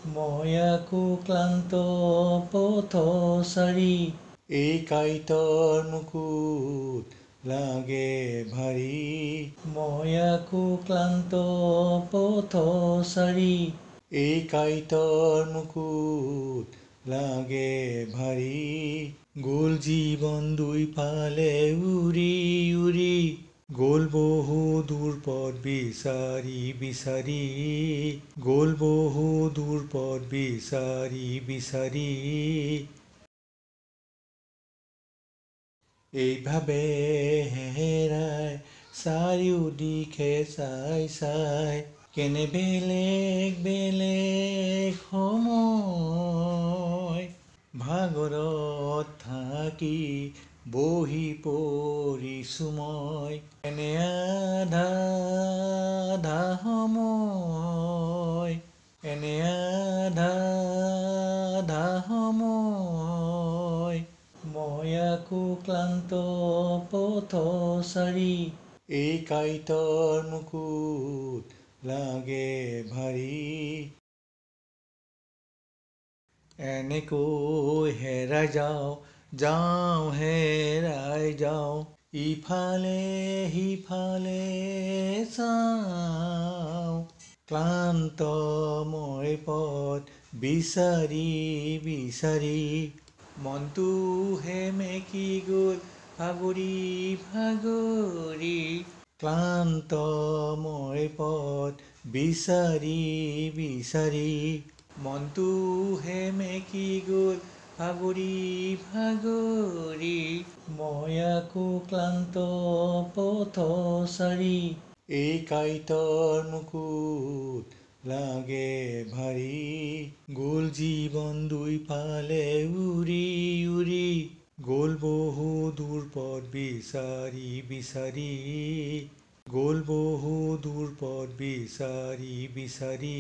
মই আকৌ ক্লান্ত পথচাৰী, এই কাঁইটৰ মুকুট লাগে ভাৰী। মই আকৌ ক্লান্ত পথচাৰী, এই কাঁইটৰ মুকুট লাগে ভাৰী। গ'ল জীৱন দুইফালে উৰি উৰি, গ'ল বহু দূৰ পথ বিচাৰি বিচাৰি, গ'ল বহু দূৰ পথ বিচাৰি বিচাৰি। এইভাৱে হেৰাই চাৰিওদিশে চাই চাই, কেনে বেলেগ বেলেগ সময়। ভাগৰত থাকি বহি পৰিছো মই, এনে আধা আধা সময়, এনে আধা আধা সময়। মই আকৌ ক্লান্ত পথচাৰী, এই কাঁইটৰ মুকুট লাগে ভাৰী। এনেকৈ হেৰাই যাওঁ যাওঁ হেৰাই যাওঁ, ইফালে সিফালে চাওঁ। ক্লান্ত মই পথ বিচাৰি বিচাৰি, মনটো সেমেকি গ'ল ভাগৰি ভাগৰি। ক্লান্ত মই পথ বিচাৰি বিচাৰি, মনটো সেমেকি গ'ল ভাগৰি ভাগৰি। মই আকৌ ক্লান্ত পথচাৰী, এই কাঁইটৰ মুকুট লাগে ভাৰী। গ'ল জীৱন দুইফালে উৰি উৰি, গ'ল বহু দূৰ পথ বিচাৰি বিচাৰি, গ'ল বহু দূৰ পথ বিচাৰি বিচাৰি।